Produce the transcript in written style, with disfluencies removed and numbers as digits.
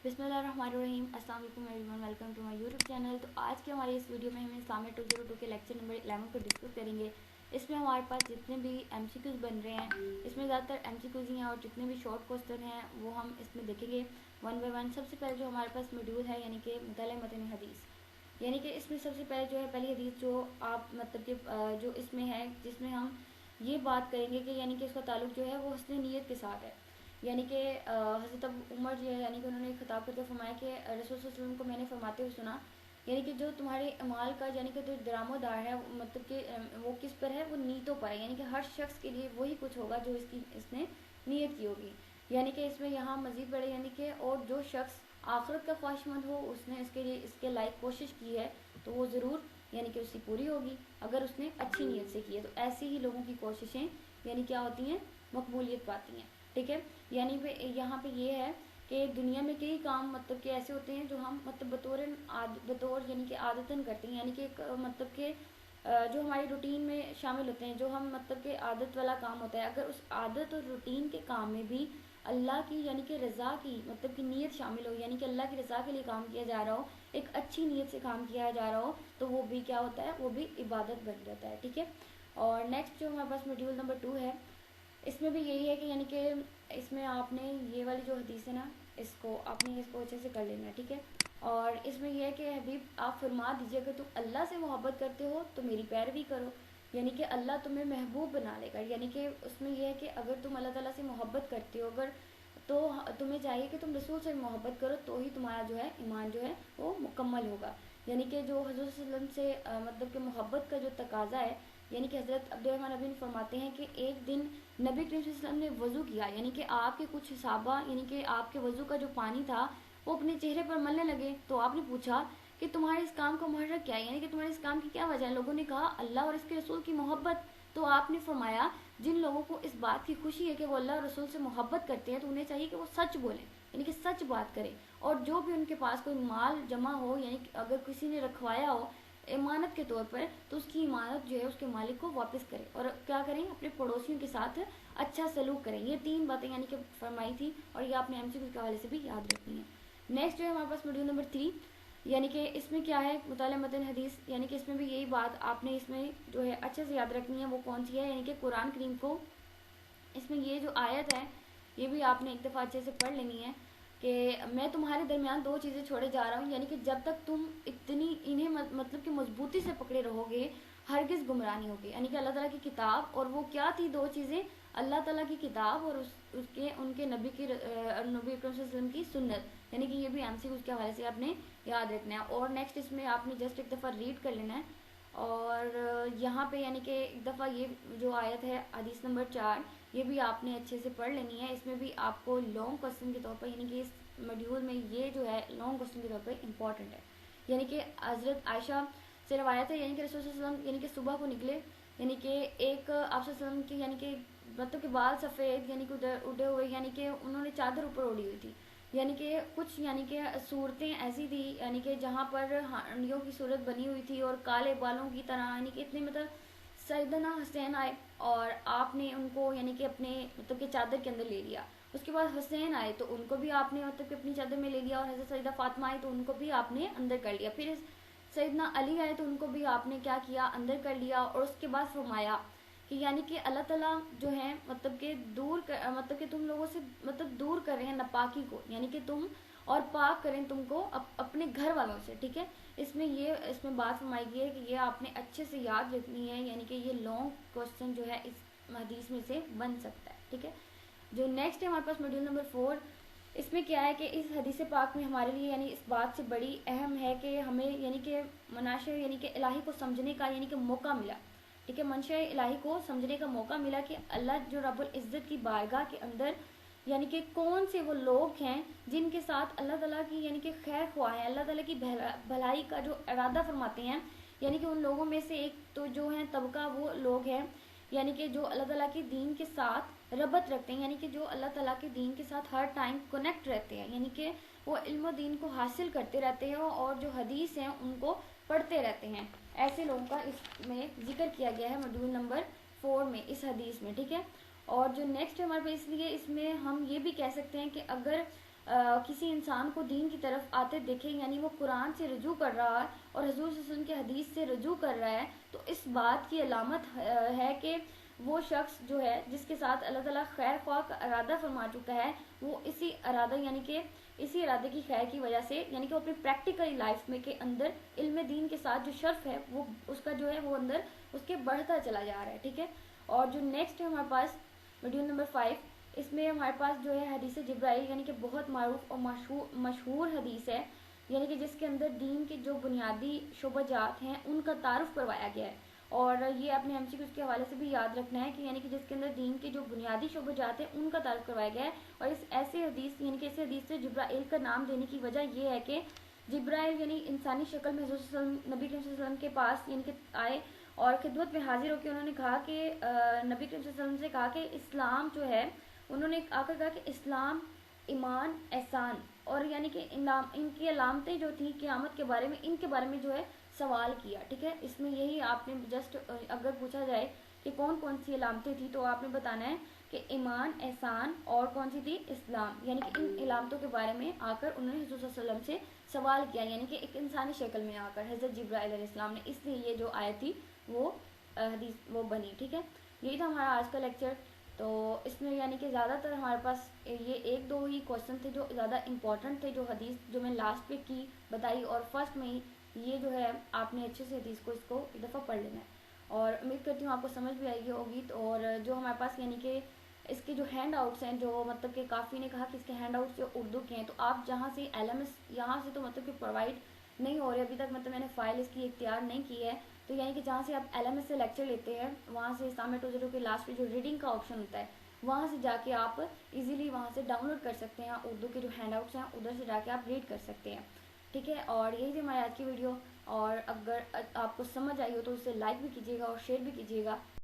बिस्मिल्लाहिर्रहमानिर्रहीम। अस्सलाम वालेकुम everyone, welcome to my YouTube channel. तो आज के हमारे इस वीडियो में हम इस्लामिक 202 के लेक्चर नंबर 11 को डिस्कस करेंगे। इसमें हमारे पास जितने भी एमसीक्यूज़ बन रहे हैं, इसमें ज़्यादातर एमसीक्यूज़ ही हैं और जितने भी शॉर्ट क्वेश्चन हैं वो हम इसमें देखेंगे वन बाय वन। सबसे पहले जो हमारे पास मॉड्यूल है यानी कि मुताला मतन हदीस, यानी कि इसमें सबसे पहले जो है पहली हदीस जो आप मतलब कि जो इसमें है, जिसमें हम ये बात करेंगे कि यानी कि इसका ताल्लुक जो है वो हस्न नीयत के साथ है। यानी कि हज़रत उमर जो है यानी कि उन्होंने खिताब करके फरमाया कि रसूल सल्लल्लाहु अलैहि वसल्लम को मैंने फरमाते हुए सुना, यानी कि जो तुम्हारे अमाल का यानी कि जो दरामदार है मतलब कि वो किस पर है, वो नीयतों पर है। यानी कि हर शख्स के लिए वही कुछ होगा जो इसने नीयत की होगी। यानी कि इसमें यहाँ मज़ीद बढ़े यानी कि और जो शख्स आखिरत का ख्वाहिशमंद हो, उसने इसके लिए इसके लायक कोशिश की है तो वो ज़रूर यानी कि उसकी पूरी होगी अगर उसने अच्छी नीयत से की है। तो ऐसी ही लोगों की कोशिशें यानी क्या होती हैं, मकबूलियत पाती हैं। ठीक है, यानी पे यहाँ पे ये है कि दुनिया में कई काम मतलब कि ऐसे होते हैं जो हम मतलब बतौर यानी कि आदतन करते हैं, यानी कि एक मतलब कि जो हमारी रूटीन में शामिल होते हैं, जो हम मतलब कि आदत वाला काम होता है। अगर उस आदत और रूटीन के काम में भी अल्लाह की यानी कि रज़ा की मतलब कि नीयत शामिल हो, यानी कि अल्लाह की रज़ा के लिए काम किया जा रहा हो, एक अच्छी नीयत से काम किया जा रहा हो, तो वो भी क्या होता है, वो भी इबादत बन जाता है। ठीक है, और नेक्स्ट जो हमारे पास मॉड्यूल नंबर 2 है, इसमें भी यही है कि यानी कि इसमें आपने ये वाली जो हदीस है ना, इसको अच्छे से कर लेना है। ठीक है, और इसमें यह है कि हबीब आप फरमा दीजिए अगर तुम अल्लाह से मोहब्बत करते हो तो मेरी पैरवी करो, यानी कि अल्लाह तुम्हें महबूब बना लेगा। यानी कि उसमें यह है कि अगर तुम अल्लाह ताला से मोहब्बत करते हो, अगर तो तुम्हें चाहिए कि तुम रसूल से मोहब्बत करो, तो ही तुम्हारा जो है ईमान जो है वो मुकम्मल होगा। यानी कि जो हज़रत सल्लल्लाहु अलैहि वसल्लम से मतलब कि मोहब्बत का जो तकाजा है, यानी कि हज़रत अब्दुर्रहमान नबी फरमाते हैं कि एक दिन नबी करीम सल्लल्लाहु अलैहि वसल्लम ने वज़ू किया, यानी कि आपके कुछ सहाबा यानी कि आपके वज़ू का जो पानी था वो अपने चेहरे पर मलने लगे। तो आपने पूछा कि तुम्हारे इस काम का मुहर्रक क्या है, यानी कि तुम्हारे इस काम की क्या वजह है। लोगों ने कहा अल्लाह और इसके रसूल की मोहब्बत। तो आपने फरमाया जिन लोगों को इस बात की खुशी है कि वो अल्लाह और रसूल से मोहब्बत करते हैं, तो उन्हें चाहिए कि वो सच बोलें, यानी कि सच बात करें। और जो भी उनके पास कोई माल जमा हो, यानी कि अगर किसी ने रखवाया हो इमानत के तौर पर, तो उसकी इमानत जो है उसके मालिक को वापस करें। और क्या करें, अपने पड़ोसियों के साथ अच्छा सलूक करें। ये 3 बातें यानी कि फरमाई थी और ये आपने एमसीक्यू के हवाले से भी याद रखनी है। नेक्स्ट जो है हमारे पास मॉड्यूल नंबर 3, यानी कि इसमें क्या है, मुताला मतन हदीस, यानी कि इसमें भी यही बात आपने इसमें जो है अच्छे से याद रखनी है। वो कौन सी है, यानी कि कुरान करीम को इसमें ये जो आयत है ये भी आपने एक दफ़ा अच्छे से पढ़ लेनी है कि मैं तुम्हारे दरमियान 2 चीज़ें छोड़े जा रहा हूँ, यानी कि जब तक तुम इन्हें मतलब कि मजबूती से पकड़े रहोगे हरगिज़ गुमराह नहीं होगी। यानी कि अल्लाह ताला की किताब, और वो क्या थी 2 चीज़ें, अल्लाह ताला की किताब और उसके उनके नबी अकरम सल्लल्लाहु अलैहि वसल्लम की सुन्नत। यानी कि ये भी एमसीक्यू उसके हवाले से आपने याद रखना है। और नेक्स्ट इसमें आपने जस्ट एक दफ़ा रीड कर लेना है। और यहाँ पे यानी कि एक दफ़ा ये जो आयत है हदीस नंबर 4, ये भी आपने अच्छे से पढ़ लेनी है। इसमें भी आपको लॉन्ग क्वेश्चन के तौर पर, यानी कि इस मॉड्यूल में ये जो है लॉन्ग क्वेश्चन के तौर पर इम्पॉर्टेंट है। यानी कि हज़रत आयशा से रवायत है, यानी कि रसूल सल्लल्लाहु अलैहि वसल्लम यानी कि सुबह को निकले, यानी कि एक आप वसल्लम की यानी कि मतलब के बाल सफ़ेद यानी कि उधर उड़े हुए, यानी कि उन्होंने चादर ऊपर ओढ़ी हुई थी। यानी कि कुछ यानी कि सूरतें ऐसी थी यानी कि जहाँ पर हांडियों की सूरत बनी हुई थी और काले बालों की तरह, यानी कि इतने मतलब सैयदना हुसैन आए और आपने उनको यानी कि अपने मतलब कि चादर के अंदर ले लिया। उसके बाद हुसैन आए तो उनको भी आपने मतलब कि अपनी चादर में ले लिया, और हज़रत सैयदा फातिमा आई तो उनको भी आपने अंदर कर लिया। फिर सैयदना अली आए तो उनको भी आपने क्या किया, अंदर कर लिया। और उसके बाद फरमाया कि यानी कि अल्लाह ताला जो है मतलब कि मतलब कि तुम लोगों से मतलब दूर कर रहे हैं नापाकी को, यानी कि तुम और पाक करें तुमको अपने घर वालों से। ठीक है, इसमें बात फरमाई गई है कि ये आपने अच्छे से याद रखनी है, यानी कि ये लॉन्ग क्वेश्चन जो है इस हदीस में से बन सकता है। ठीक है, जो नेक्स्ट है हमारे पास मॉड्यूल नंबर 4, इसमें क्या है कि इस हदीस पाक में हमारे लिए यानी इस बात से बड़ी अहम है कि हमें यानी कि मनाशे यानी कि इलाही को समझने का यानी कि मौका मिला। ठीक है, मंशा इलाही को समझने का मौका मिला कि अल्लाह जो रब्बुल इज़्ज़त की बारगाह के अंदर यानी कि कौन से वो लोग हैं जिनके साथ अल्लाह ताला की यानी कि खैर ख्वाह है, अल्लाह ताला की भलाई का जो इरादा फरमाते हैं। यानी कि उन लोगों में से एक तो जो है तबका वो लोग हैं यानी कि जो अल्लाह ताला के दीन के साथ रबत रखते हैं, यानी कि जो अल्लाह ताला के दीन के साथ हर टाइम कनेक्ट रहते हैं, यानी कि वो इल्म दीन को हासिल करते रहते हैं और जो हदीस हैं उनको पढ़ते रहते हैं। ऐसे लोगों का इसमें जिक्र किया गया है मॉड्यूल नंबर 4 में, इस हदीस में। ठीक है, और जो नेक्स्ट हमारे पास, इसलिए इसमें हम ये भी कह सकते हैं कि अगर کسی انسان کو دین کی طرف آتے دیکھیں، یعنی وہ قرآن سے رجوع کر رہا ہے اور حضور صلی اللہ علیہ وسلم کے حدیث سے رجوع کر رہا ہے، تو اس بات کی علامت ہے کہ وہ شخص جو ہے جس کے ساتھ اللہ تعالیٰ خیر خواہ کا ارادہ فرما چکا ہے، وہ اسی ارادہ یعنی کہ اسی ارادے کی خیر کی وجہ سے، یعنی کہ وہ اپنی پریکٹیکل لائف میں کے اندر علم دین کے ساتھ جو شرف ہے وہ اس کا جو ہے وہ اندر اس کے بڑھتا چلا جا رہا ہے، ٹھیک ہے۔ اور جو نیکسٹ ہے ہمارے پاس ویڈیو نمبر 5، اس میں ہمارے پاس جو ہے حدیث جبرائیل، یعنی کہ بہت معروف اور مشہور حدیث ہے، یعنی کہ جس کے اندر دین کے جو بنیادی شعبہ جات ہیں ان کا تعارف کروایا گیا ہے۔ اور یہ اپنے ایم سی کیو کے حوالے سے بھی یاد رکھنا ہے کہ یعنی کہ جس کے اندر دین کے جو بنیادی شعبہ جات ہیں ان کا تعارف کروایا گیا ہے۔ اور اس ایسے حدیث یعنی کہ اس حدیث سے جبرائیل کا نام دینے کی وجہ یہ ہے کہ جبرائیل یعنی انسانی شکل میں حضور صلی اللہ علیہ وسلم، نبی کریم صلی اللہ علیہ وسلم کے پاس یعنی کہ آئے اور خدمت میں حاضر ہو کے انہوں نے کہا کہ نبی کریم صلی اللہ علیہ وسلم سے کہا کہ اسلام جو ہے، انہوں نے آ کر کہا کہ اسلام، ایمان، احسان، اور یعنی کہ ان کی علامتیں جو تھیں قیامت کے بارے میں، ان کے بارے میں جو ہے سوال کیا، ٹھیک ہے۔ اس میں یہی آپ نے جسٹ اگر پوچھا جائے کہ کون کون سی علامتیں تھیں تو آپ نے بتانا ہے کہ ایمان، احسان اور کون سی تھی، اسلام، یعنی کہ ان علامتوں کے بارے میں آ کر انہوں نے حضور صلی اللہ علیہ وسلم سے سوال کیا، یعنی کہ ایک انسانی شکل میں آ کر حضرت جبرائیل علیہ السلام نے، اس لیے یہ جو آیت تھی وہ حدیث وہ بنی، ٹھیک ہے۔ یہی تھا ہمارا آج کا لیکچر۔ تو اس میں یعنی کہ زیادہ تر ہمارے پاس یہ ایک دو ہی کوشچن تھے جو زیادہ امپورٹنٹ تھے، جو حدیث جو میں لاسٹ پہ کی بتائی، اور فرسٹ میں ہی یہ جو ہے آپ نے اچھے سے حدیث کو اس کو ایک دفعہ پڑھ لینا ہے، اور امید کرتی ہوں آپ کو سمجھ بھی آئی ہوگی۔ اور جو ہمارے پاس یعنی کہ اس کے جو ہینڈ آؤٹس ہیں، جو مطلب کہ کافی نے کہا کہ اس کے ہینڈ آؤٹس جو اردو کے ہیں، تو آپ جہاں سے ایل ایم ایس یہاں سے تو مطلب کہ پرووائڈ نہیں ہو رہے ابھی تک، مطلب میں نے فائل اس کی اختیار نہیں کی ہے، تو یعنی کہ جہاں سے آپ ایل ایم ایس سے لیکچر لیتے ہیں وہاں سے اسلامیہ 2.0 کے لاسٹ پہ جو ریڈنگ کا آپشن ہوتا ہے وہاں سے جا کے آپ ایزیلی وہاں سے ڈاؤن لوڈ کر سکتے ہیں، اردو کے جو ہینڈ آؤٹس ہیں ادھر سے جا کے آپ ریڈ کر سکتے ہیں، ٹھیک ہے۔ اور یہی تھی ہماری آج کی ویڈیو، اور اگر آپ کو سمجھ آئی ہو تو اسے لائک بھی کیجیے گا اور شیئر بھی کیجیے گا۔